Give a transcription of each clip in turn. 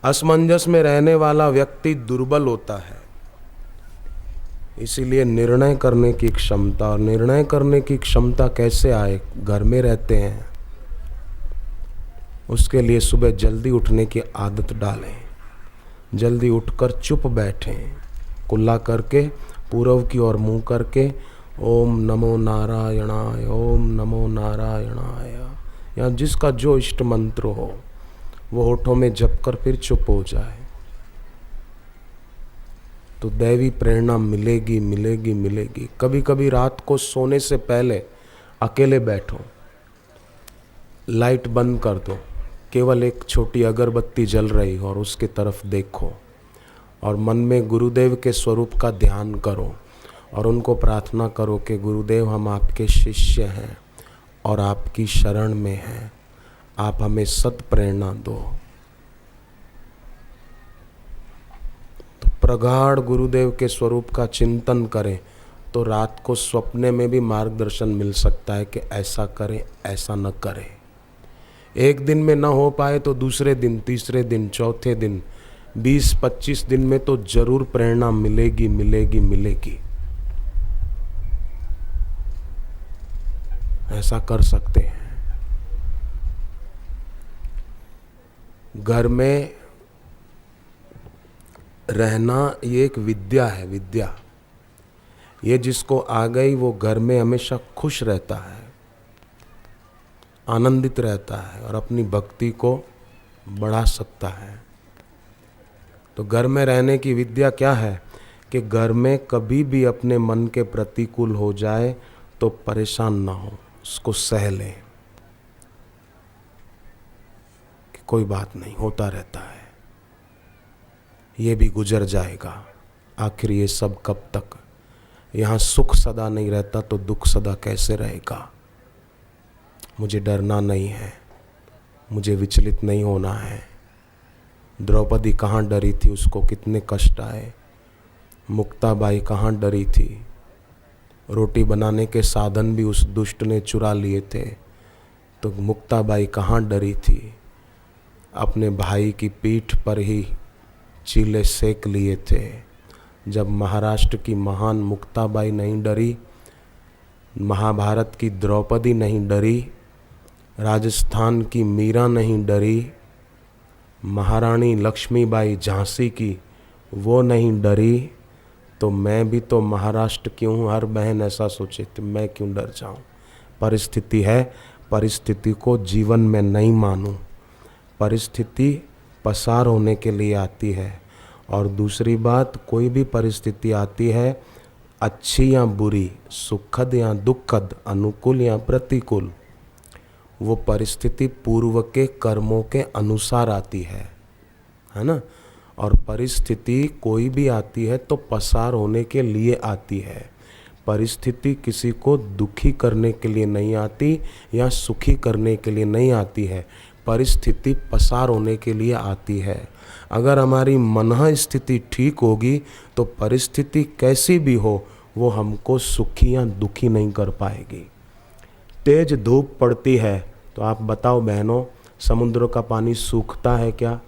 असमंजस में रहने वाला व्यक्ति दुर्बल होता है। इसीलिए निर्णय करने की क्षमता, और निर्णय करने की क्षमता कैसे आए? घर में रहते हैं, उसके लिए सुबह जल्दी उठने की आदत डालें। जल्दी उठकर चुप बैठें, कुल्ला करके पूर्व की ओर मुंह करके ओम नमो नारायणाय, ओम नमो नारायणाय, या जिसका जो इष्ट मंत्र हो वो होठों में जप कर फिर चुप हो जाए, तो दैवी प्रेरणा मिलेगी मिलेगी मिलेगी। कभी कभी रात को सोने से पहले अकेले बैठो, लाइट बंद कर दो, केवल एक छोटी अगरबत्ती जल रही हो और उसकी तरफ देखो, और मन में गुरुदेव के स्वरूप का ध्यान करो और उनको प्रार्थना करो कि गुरुदेव हम आपके शिष्य हैं और आपकी शरण में हैं, आप हमें सत प्रेरणा दो। तो प्रगाढ़ गुरुदेव के स्वरूप का चिंतन करें तो रात को सपने में भी मार्गदर्शन मिल सकता है कि ऐसा करें ऐसा न करें। एक दिन में न हो पाए तो दूसरे दिन, तीसरे दिन, चौथे दिन, 20-25 दिन में तो जरूर प्रेरणा मिलेगी मिलेगी मिलेगी। ऐसा कर सकते हैं। घर में रहना ये एक विद्या है, विद्या। ये जिसको आ गई वो घर में हमेशा खुश रहता है, आनंदित रहता है और अपनी भक्ति को बढ़ा सकता है। तो घर में रहने की विद्या क्या है कि घर में कभी भी अपने मन के प्रतिकूल हो जाए तो परेशान ना हो, उसको सह लें कि कोई बात नहीं, होता रहता है, ये भी गुजर जाएगा। आखिर ये सब कब तक? यहाँ सुख सदा नहीं रहता तो दुख सदा कैसे रहेगा? मुझे डरना नहीं है, मुझे विचलित नहीं होना है। द्रौपदी कहाँ डरी थी, उसको कितने कष्ट आए। मुक्ताबाई कहाँ डरी थी, रोटी बनाने के साधन भी उस दुष्ट ने चुरा लिए थे, तो मुक्ताबाई कहाँ डरी थी। अपने भाई की पीठ पर ही चीले सेक लिए थे। जब महाराष्ट्र की महान मुक्ताबाई नहीं डरी, महाभारत की द्रौपदी नहीं डरी, राजस्थान की मीरा नहीं डरी, महारानी लक्ष्मीबाई झांसी की वो नहीं डरी, तो मैं भी तो महाराष्ट्र की हूँ। हर बहन ऐसा सोचे तो मैं क्यों डर जाऊँ? परिस्थिति है, परिस्थिति को जीवन में नहीं मानूं। परिस्थिति पसार होने के लिए आती है। और दूसरी बात, कोई भी परिस्थिति आती है, अच्छी या बुरी, सुखद या दुखद, अनुकूल या प्रतिकूल, वो परिस्थिति पूर्व के कर्मों के अनुसार आती है ना। और परिस्थिति कोई भी आती है तो पसार होने के लिए आती है। परिस्थिति किसी को दुखी करने के लिए नहीं आती या सुखी करने के लिए नहीं आती है, परिस्थिति पसार होने के लिए आती है। अगर हमारी मन स्थिति ठीक होगी तो परिस्थिति कैसी भी हो वो हमको सुखी या दुखी नहीं कर पाएगी। तेज धूप पड़ती है तो आप बताओ बहनों, समुद्र का पानी सूखता है क्या?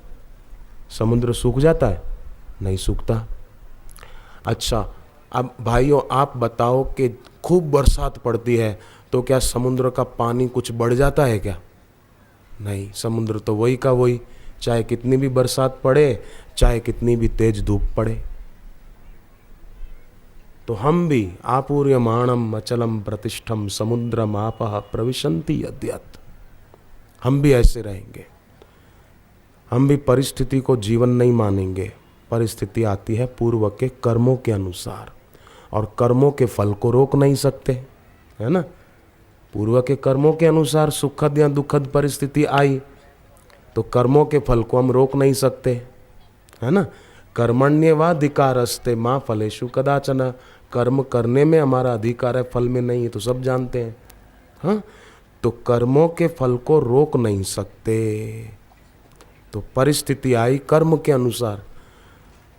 समुद्र सूख जाता है? नहीं सूखता। अच्छा, अब भाइयों आप बताओ कि खूब बरसात पड़ती है तो क्या समुद्र का पानी कुछ बढ़ जाता है क्या? नहीं, समुद्र तो वही का वही, चाहे कितनी भी बरसात पड़े, चाहे कितनी भी तेज धूप पड़े। तो हम भी आपूर्यमाणम अचलम प्रतिष्ठम समुद्रम आपः प्रविशन्ति यद्यत्, हम भी ऐसे रहेंगे। हम भी परिस्थिति को जीवन नहीं मानेंगे। परिस्थिति आती है पूर्व के कर्मों के अनुसार, और कर्मों के फल को रोक नहीं सकते, है ना। पूर्व के कर्मों के अनुसार सुखद या दुखद परिस्थिति आई तो कर्मों के फल को हम रोक नहीं सकते, है ना। कर्मण्येवाधिकारस्ते मां फलेषु कदाचन, कर्म करने में हमारा अधिकार है, फल में नहीं है, तो सब जानते हैं। हाँ, तो कर्मों के फल को रोक नहीं सकते। तो परिस्थिति आई कर्म के अनुसार,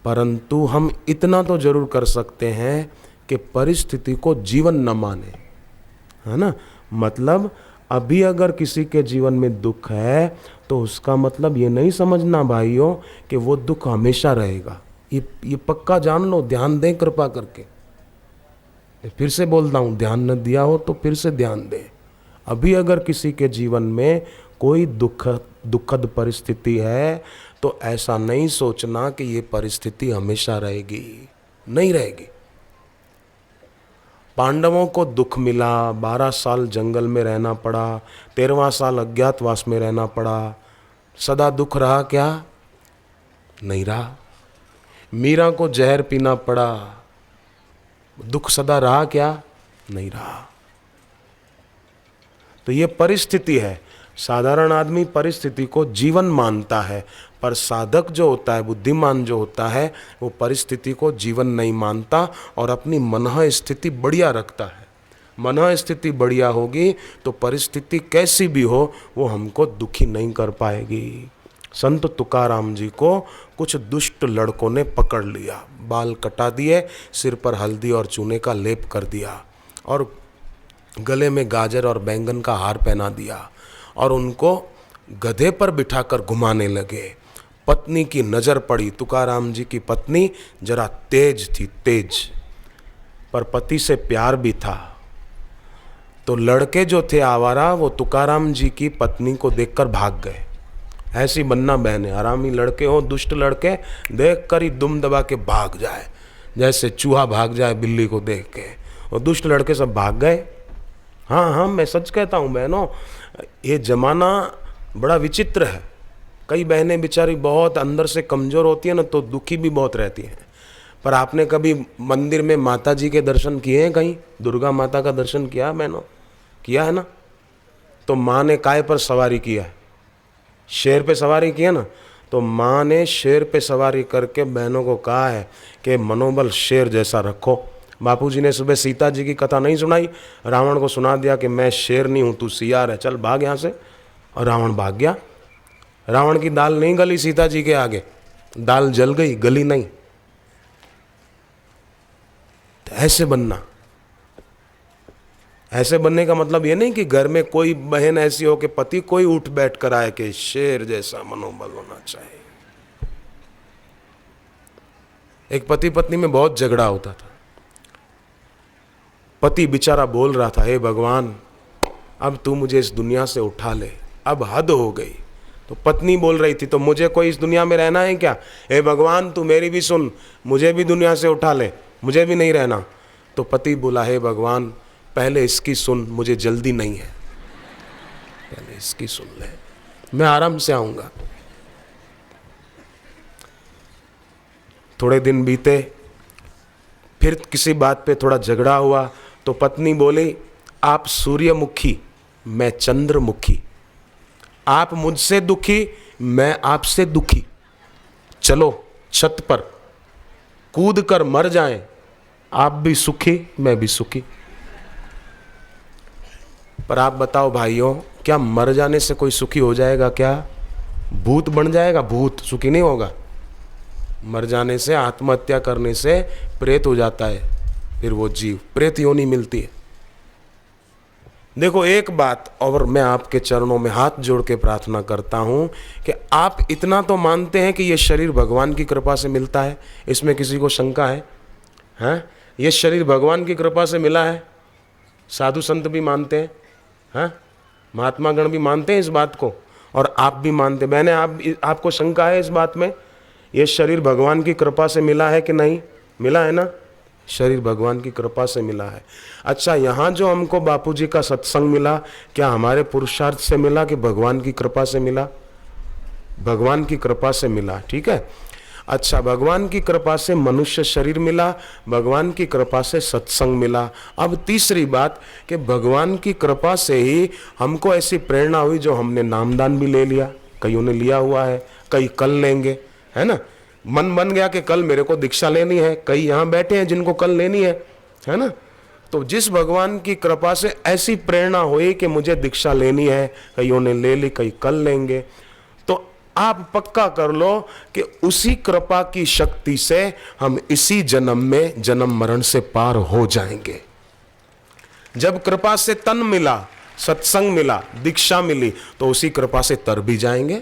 परंतु हम इतना तो जरूर कर सकते हैं कि परिस्थिति को जीवन न माने, है ना। मतलब अभी अगर किसी के जीवन में दुख है तो उसका मतलब ये नहीं समझना भाइयों कि वो दुख हमेशा रहेगा। ये पक्का जान लो, ध्यान दें कृपा करके। फिर से बोलता हूँ, ध्यान न दिया हो तो फिर से ध्यान दें। अभी अगर किसी के जीवन में कोई दुखद परिस्थिति है तो ऐसा नहीं सोचना कि ये परिस्थिति हमेशा रहेगी, नहीं रहेगी। पांडवों को दुख मिला, 12 साल जंगल में रहना पड़ा, 13वां साल अज्ञातवास में रहना पड़ा, सदा दुख रहा क्या? नहीं रहा। मीरा को जहर पीना पड़ा, दुख सदा रहा क्या? नहीं रहा। तो ये परिस्थिति है। साधारण आदमी परिस्थिति को जीवन मानता है, पर साधक जो होता है, बुद्धिमान जो होता है, वो परिस्थिति को जीवन नहीं मानता और अपनी मनः स्थिति बढ़िया रखता है। मनः स्थिति बढ़िया होगी तो परिस्थिति कैसी भी हो वो हमको दुखी नहीं कर पाएगी। संत तुकाराम जी को कुछ दुष्ट लड़कों ने पकड़ लिया, बाल कटा दिए, सिर पर हल्दी और चूने का लेप कर दिया और गले में गाजर और बैंगन का हार पहना दिया और उनको गधे पर बिठाकर घुमाने लगे। पत्नी की नज़र पड़ी, तुकाराम जी की पत्नी जरा तेज थी, तेज, पर पति से प्यार भी था। तो लड़के जो थे आवारा, वो तुकाराम जी की पत्नी को देखकर भाग गए। ऐसी बनना बहने, हरामी लड़के हो, दुष्ट लड़के, देख कर ही दुम दबा के भाग जाए, जैसे चूहा भाग जाए बिल्ली को देख के। और दुष्ट लड़के सब भाग गए। हाँ, मैं सच कहता हूँ बहनों, ये जमाना बड़ा विचित्र है। कई बहनें बेचारी बहुत अंदर से कमज़ोर होती हैं ना, तो दुखी भी बहुत रहती हैं। पर आपने कभी मंदिर में माता जी के दर्शन किए हैं? कहीं दुर्गा माता का दर्शन किया बहनों? किया है ना? तो माँ ने काय पर सवारी किया है? शेर पे सवारी किया ना। तो माँ ने शेर पे सवारी करके बहनों को कहा है कि मनोबल शेर जैसा रखो। बापूजी ने सुबह सीता जी की कथा नहीं सुनाई, रावण को सुना दिया कि मैं शेर नहीं हूँ, तू सियार है, चल भाग यहाँ से। और रावण भाग गया। रावण की दाल नहीं गली सीता जी के आगे, दाल जल गई, गली नहीं। तो ऐसे बनना, ऐसे बनने का मतलब ये नहीं कि घर में कोई बहन ऐसी हो कि पति कोई उठ बैठ कर आए कि शेर जैसा मनोबल होना चाहिए। एक पति पत्नी में बहुत झगड़ा होता था। पति बेचारा बोल रहा था, हे भगवान अब तू मुझे इस दुनिया से उठा ले, अब हद हो गई। तो पत्नी बोल रही थी, तो मुझे कोई इस दुनिया में रहना है क्या? हे भगवान तू मेरी भी सुन, मुझे भी दुनिया से उठा ले, मुझे भी नहीं रहना। तो पति बोला, हे भगवान पहले इसकी सुन, मुझे जल्दी नहीं है, पहले इसकी सुन ले, मैं आराम से आऊंगा। थोड़े दिन बीते, फिर किसी बात पे थोड़ा झगड़ा हुआ। तो पत्नी बोली, आप सूर्यमुखी, मैं चंद्रमुखी, आप मुझसे दुखी, मैं आपसे दुखी, चलो छत पर कूद कर मर जाएं, आप भी सुखी मैं भी सुखी। पर आप बताओ भाइयों, क्या मर जाने से कोई सुखी हो जाएगा? क्या भूत बन जाएगा? भूत सुखी नहीं होगा। मर जाने से, आत्महत्या करने से प्रेत हो जाता है, फिर वो जीव प्रेत योनि मिलती है। देखो एक बात, और मैं आपके चरणों में हाथ जोड़ के प्रार्थना करता हूं कि आप इतना तो मानते हैं कि ये शरीर भगवान की कृपा से मिलता है, इसमें किसी को शंका है? हैं? ये शरीर भगवान की कृपा से मिला है, साधु संत भी मानते हैं, हैं? महात्मा गण भी मानते हैं इस बात को, और आप भी मानते हैं। मैंने आपको शंका है इस बात में? ये शरीर भगवान की कृपा से मिला है कि नहीं? मिला है ना? शरीर भगवान की कृपा से मिला है। अच्छा, यहाँ जो हमको बापूजी का सत्संग मिला, क्या हमारे पुरुषार्थ से मिला कि भगवान की कृपा से मिला? भगवान की कृपा से मिला, ठीक है। अच्छा, भगवान की कृपा से मनुष्य शरीर मिला, भगवान की कृपा से सत्संग मिला। अब तीसरी बात कि भगवान की कृपा से ही हमको ऐसी प्रेरणा हुई जो हमने नामदान भी ले लिया, कईयों ने लिया हुआ है, कई कल लेंगे, है ना। मन बन गया कि कल मेरे को दीक्षा लेनी है, कई यहाँ बैठे हैं जिनको कल लेनी है ना। तो जिस भगवान की कृपा से ऐसी प्रेरणा हुई कि मुझे दीक्षा लेनी है, कईयों ने ले ली, कई कल लेंगे, तो आप पक्का कर लो कि उसी कृपा की शक्ति से हम इसी जन्म में जन्म मरण से पार हो जाएंगे। जब कृपा से तन मिला सत्संग मिला, दीक्षा मिली, तो उसी कृपा से तर भी जाएंगे।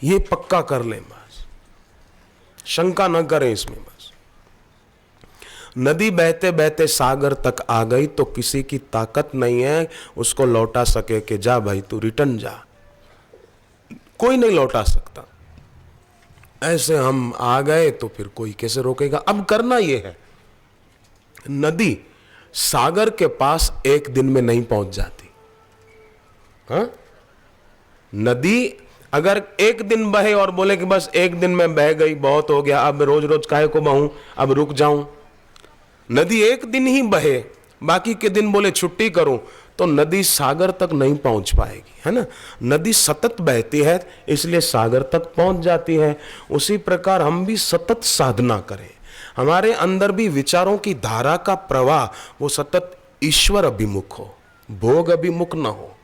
ये पक्का कर लें, बस शंका न करें इसमें। बस नदी बहते बहते सागर तक आ गई तो किसी की ताकत नहीं है उसको लौटा सके कि जा भाई तू रिटर्न जा, कोई नहीं लौटा सकता। ऐसे हम आ गए तो फिर कोई कैसे रोकेगा। अब करना यह है, नदी सागर के पास एक दिन में नहीं पहुंच जाती। हाँ, नदी अगर एक दिन बहे और बोले कि बस एक दिन में बह गई, बहुत हो गया, अब रोज रोज काहे को बहूं, अब रुक जाऊं। नदी एक दिन ही बहे, बाकी के दिन बोले छुट्टी करूं, तो नदी सागर तक नहीं पहुंच पाएगी, है ना। नदी सतत बहती है इसलिए सागर तक पहुंच जाती है। उसी प्रकार हम भी सतत साधना करें, हमारे अंदर भी विचारों की धारा का प्रवाह वो सतत ईश्वर अभिमुख हो, भोग अभिमुख न हो।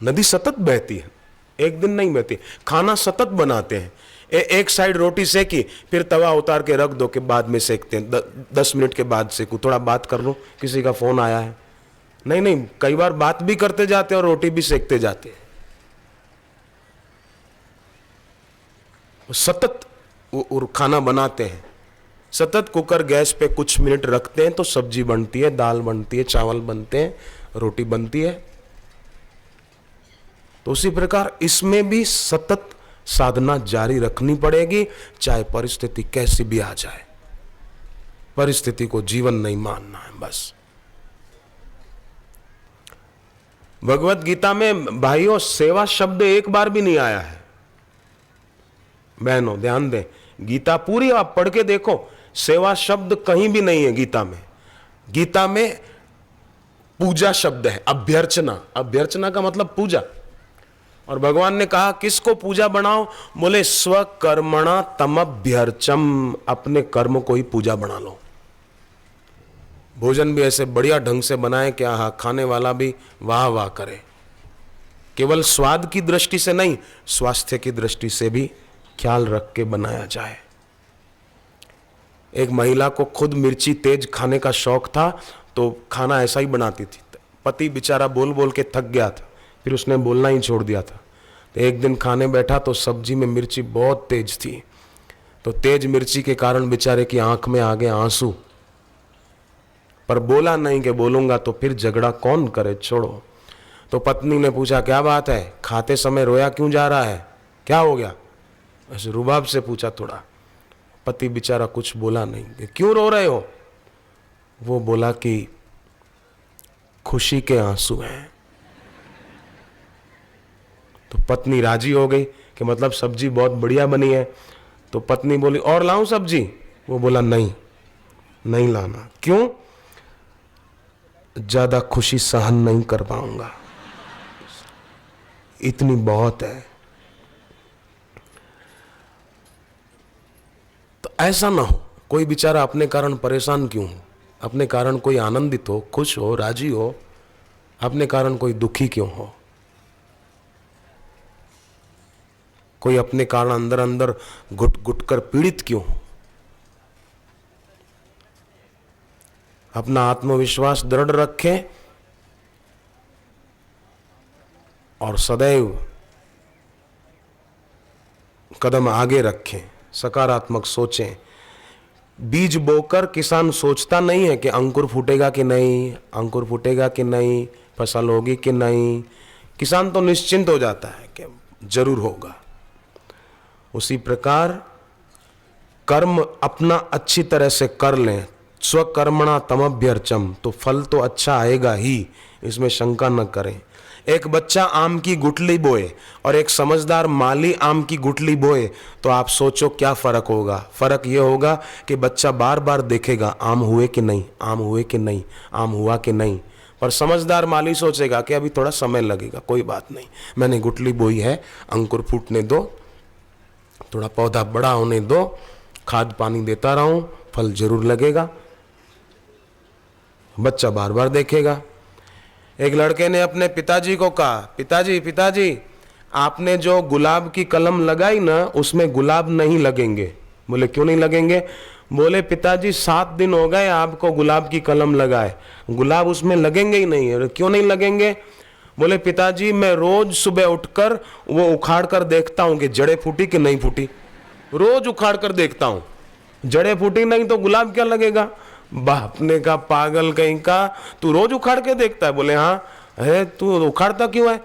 नदी सतत बहती है, एक दिन नहीं बहती। खाना सतत बनाते हैं, एक साइड रोटी सेकी, फिर तवा उतार के रख दो कि बाद में सेकते हैं, 10 मिनट के बाद सेकूं, थोड़ा बात कर लो, किसी का फोन आया है। नहीं नहीं, कई बार बात भी करते जाते हैं और रोटी भी सेकते जाते हैं। सतत वो खाना बनाते हैं, सतत कुकर गैस पे कुछ मिनट रखते हैं तो सब्जी बनती है, दाल बनती है, चावल बनते हैं, रोटी बनती है। तो उसी प्रकार इसमें भी सतत साधना जारी रखनी पड़ेगी, चाहे परिस्थिति कैसी भी आ जाए। परिस्थिति को जीवन नहीं मानना है बस। भगवत गीता में भाइयों सेवा शब्द एक बार भी नहीं आया है। बहनों ध्यान दें, गीता पूरी आप पढ़ के देखो, सेवा शब्द कहीं भी नहीं है गीता में। गीता में पूजा शब्द है, अभ्यर्चना। अभ्यर्चना का मतलब पूजा। और भगवान ने कहा किसको पूजा बनाओ, बोले स्वकर्मणा तमभ्यर्चम, अपने कर्म को ही पूजा बना लो। भोजन भी ऐसे बढ़िया ढंग से बनाए कि हाँ खाने वाला भी वाह वाह करे। केवल स्वाद की दृष्टि से नहीं, स्वास्थ्य की दृष्टि से भी ख्याल रख के बनाया जाए। एक महिला को खुद मिर्ची तेज खाने का शौक था तो खाना ऐसा ही बनाती थी। पति बेचारा बोल बोल के थक गया था, फिर उसने बोलना ही छोड़ दिया था। तो एक दिन खाने बैठा तो सब्जी में मिर्ची बहुत तेज थी, तो तेज मिर्ची के कारण बेचारे की आंख में आ गए आंसू, पर बोला नहीं कि बोलूंगा तो फिर झगड़ा कौन करे, छोड़ो। तो पत्नी ने पूछा क्या बात है, खाते समय रोया क्यों जा रहा है, क्या हो गया, ऐसे रुबाब से पूछा थोड़ा। पति बेचारा कुछ बोला नहीं। क्यों रो रहे हो, वो बोला कि खुशी के आंसू हैं। तो पत्नी राजी हो गई कि मतलब सब्जी बहुत बढ़िया बनी है। तो पत्नी बोली और लाऊं सब्जी, वो बोला नहीं नहीं लाना। क्यों, ज्यादा खुशी सहन नहीं कर पाऊंगा, इतनी बहुत है। तो ऐसा ना हो, कोई बेचारा अपने कारण परेशान क्यों हो, अपने कारण कोई आनंदित हो, खुश हो, राजी हो, अपने कारण कोई दुखी क्यों हो। कोई अपने कारण अंदर अंदर घुट घुट कर पीड़ित क्यों हो। अपना आत्मविश्वास दृढ़ रखें और सदैव कदम आगे रखें, सकारात्मक सोचें। बीज बोकर किसान सोचता नहीं है कि अंकुर फूटेगा कि नहीं, अंकुर फूटेगा कि नहीं, फसल होगी कि नहीं। किसान तो निश्चिंत हो जाता है कि जरूर होगा। उसी प्रकार कर्म अपना अच्छी तरह से कर लें, स्वकर्मणा तमभ्यर्चम, तो फल तो अच्छा आएगा ही, इसमें शंका न करें। एक बच्चा आम की गुठली बोए और एक समझदार माली आम की गुठली बोए तो आप सोचो क्या फर्क होगा। फर्क ये होगा कि बच्चा बार बार देखेगा आम हुए कि नहीं, आम हुए कि नहीं, आम हुआ कि नहीं। पर समझदार माली सोचेगा कि अभी थोड़ा समय लगेगा, कोई बात नहीं, मैंने गुठली बोई है, अंकुर फूटने दो, थोड़ा पौधा बड़ा होने दो, खाद पानी देता रहूं, फल जरूर लगेगा। बच्चा बार बार देखेगा। एक लड़के ने अपने पिताजी को कहा, पिताजी पिताजी आपने जो गुलाब की कलम लगाई ना उसमें गुलाब नहीं लगेंगे। बोले क्यों नहीं लगेंगे, बोले पिताजी 7 दिन हो गए आपको गुलाब की कलम लगाए, गुलाब उसमें लगेंगे ही नहीं। अरे क्यों नहीं लगेंगे? बोले पिताजी मैं रोज सुबह उठकर वो उखाड़ कर देखता हूं कि जड़ें फूटी कि नहीं फूटी, रोज उखाड़ कर देखता हूं, जड़ें फूटी नहीं तो गुलाब क्या लगेगा। बाप ने कहा पागल कहीं का, तू रोज उखाड़ के देखता है? बोले हाँ। है तू उखाड़ता क्यों है?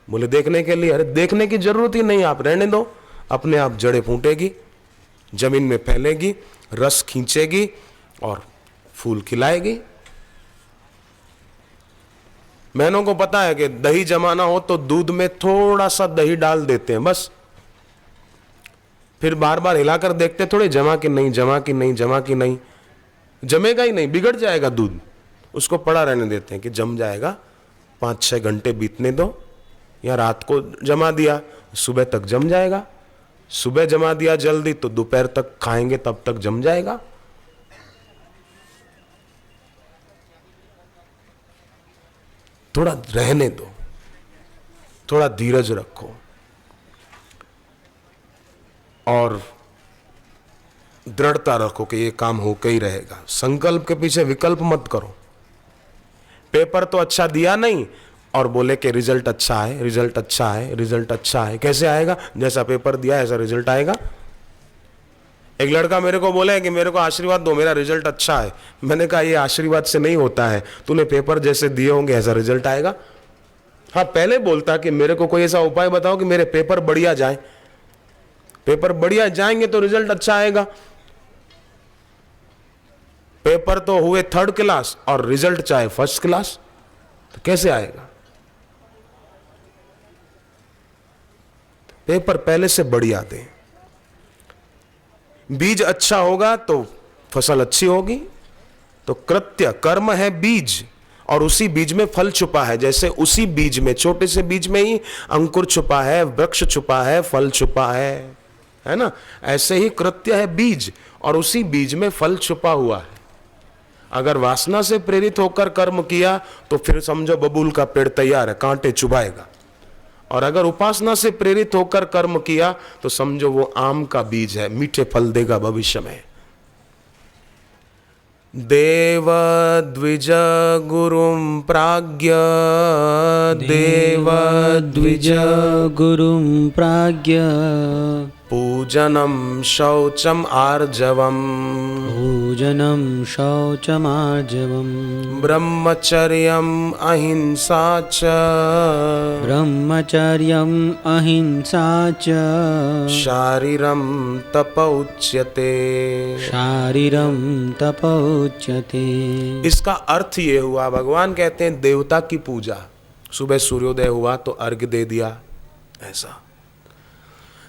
बोले देखने के लिए। अरे देखने की जरूरत ही नहीं, आप रहने दो, अपने आप जड़ें फूटेगी, जमीन में फैलेगी, रस खींचेगी और फूल खिलाएगी। बहनों को पता है कि दही जमाना हो तो दूध में थोड़ा सा दही डाल देते हैं बस, फिर बार बार हिलाकर देखते थोड़े जमा कि नहीं, जमा कि नहीं, जमा कि नहीं। जमेगा ही नहीं, बिगड़ जाएगा दूध, उसको पड़ा रहने देते हैं कि जम जाएगा, 5-6 घंटे बीतने दो, या रात को जमा दिया सुबह तक जम जाएगा, सुबह जमा दिया जल्दी तो दोपहर तक खाएंगे तब तक जम जाएगा। थोड़ा रहने दो, थोड़ा धीरज रखो और दृढ़ता रखो कि ये काम होके ही रहेगा। संकल्प के पीछे विकल्प मत करो। पेपर तो अच्छा दिया नहीं और बोले कि रिजल्ट अच्छा है, रिजल्ट अच्छा है, रिजल्ट अच्छा है। कैसे आएगा? जैसा पेपर दिया ऐसा रिजल्ट आएगा। एक लड़का मेरे को बोले कि मेरे को आशीर्वाद दो, मेरा रिजल्ट अच्छा है। मैंने कहा ये आशीर्वाद से नहीं होता है, तूने पेपर जैसे दिए होंगे ऐसा रिजल्ट आएगा। हाँ पहले बोलता कि मेरे को कोई ऐसा उपाय बताओ कि मेरे पेपर बढ़िया जाए, पेपर बढ़िया जाएंगे तो रिजल्ट अच्छा आएगा। पेपर तो हुए 3rd क्लास और रिजल्ट चाहे 1st क्लास, तो कैसे आएगा? पेपर पहले से बढ़िया दें। बीज अच्छा होगा तो फसल अच्छी होगी। तो कृत्य कर्म है बीज और उसी बीज में फल छुपा है। जैसे उसी बीज में, छोटे से बीज में ही अंकुर छुपा है, वृक्ष छुपा है, फल छुपा है ना? ऐसे ही कृत्य है बीज और उसी बीज में फल छुपा हुआ है। अगर वासना से प्रेरित होकर कर्म किया तो फिर समझो बबूल का पेड़ तैयार है, कांटे चुभाएगा। और अगर उपासना से प्रेरित होकर कर्म किया तो समझो वो आम का बीज है, मीठे फल देगा भविष्य में। देव द्विज गुरुम प्राज्ञ, देव द्विज गुरुम प्राज्ञ, पूजनम शौचम आर्जवम, पूजनं शौचमार्जवं, ब्रह्मचर्यम अहिंसा च, ब्रह्मचर्यम् अहिंसा च, शारीरम तप उच्यते। शारीरं तप उच्यते। इसका अर्थ ये हुआ, भगवान कहते हैं देवता की पूजा, सुबह सूर्योदय हुआ तो अर्घ्य दे दिया, ऐसा।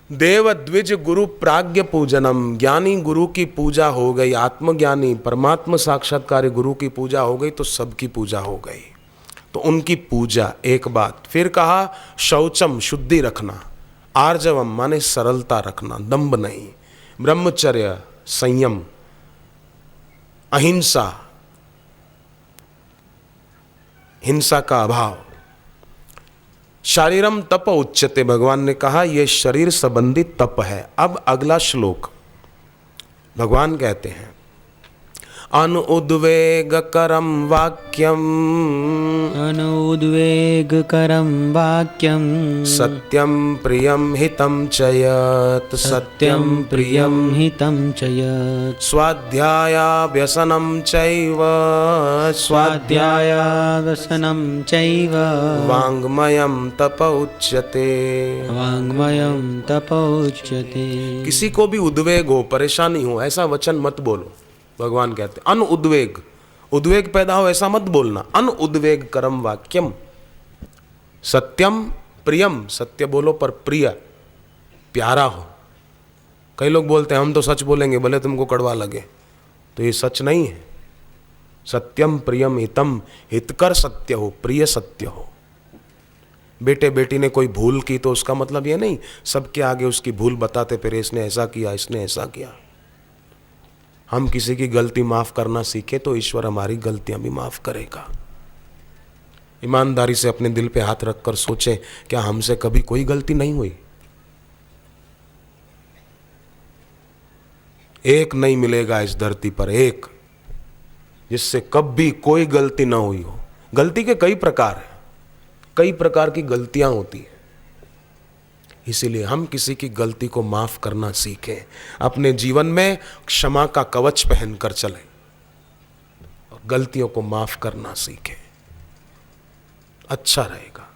देव द्विज गुरु प्राज्ञ पूजनम, ज्ञानी गुरु की पूजा हो गई, आत्मज्ञानी परमात्मा साक्षात्कारी गुरु की पूजा हो गई तो सबकी पूजा हो गई। तो उनकी पूजा एक बात। फिर कहा शौचम, शुद्धि रखना, आर्जवम माने सरलता रखना, दंभ नहीं, ब्रह्मचर्य संयम, अहिंसा, हिंसा का अभाव, शारीरम तप उच्यते, भगवान ने कहा यह शरीर संबंधी तप है। अब अगला श्लोक भगवान कहते हैं अनुद्वेगकरं वाक्यम, अनुद्वेगकरं वाक्यं, सत्यम प्रियम हितं च यत्, सत्यं प्रियं हितं च यत्, स्वाध्यायाभ्यसनं चैव, स्वाध्यायाभ्यसनं चैव, वाङ्मयं तप उच्यते, वाङ्मयं तप उच्यते। किसी को भी उद्वेग हो, परेशानी हो, ऐसा वचन मत बोलो। भगवान कहते अन उद्वेग, उद्वेग पैदा हो ऐसा मत बोलना। अन उद्वेग करम वाक्यम, सत्यम प्रियम, सत्य बोलो पर प्रिय, प्यारा हो। कई लोग बोलते हैं हम तो सच बोलेंगे भले तुमको कड़वा लगे, तो ये सच नहीं है। सत्यम प्रियम हितम, हितकर सत्य हो, प्रिय सत्य हो। बेटे बेटी ने कोई भूल की तो उसका मतलब ये नहीं सबके आगे उसकी भूल बताते फिर इसने ऐसा किया, इसने ऐसा किया। हम किसी की गलती माफ करना सीखे तो ईश्वर हमारी गलतियां भी माफ करेगा। ईमानदारी से अपने दिल पे हाथ रखकर सोचें, क्या हमसे कभी कोई गलती नहीं हुई? एक नहीं मिलेगा इस धरती पर, एक जिससे कभी कोई गलती ना हुई हो। गलती के कई प्रकार हैं, कई प्रकार की गलतियां होती हैं, इसीलिए हम किसी की गलती को माफ करना सीखें, अपने जीवन में क्षमा का कवच पहनकर चलें और गलतियों को माफ करना सीखें, अच्छा रहेगा।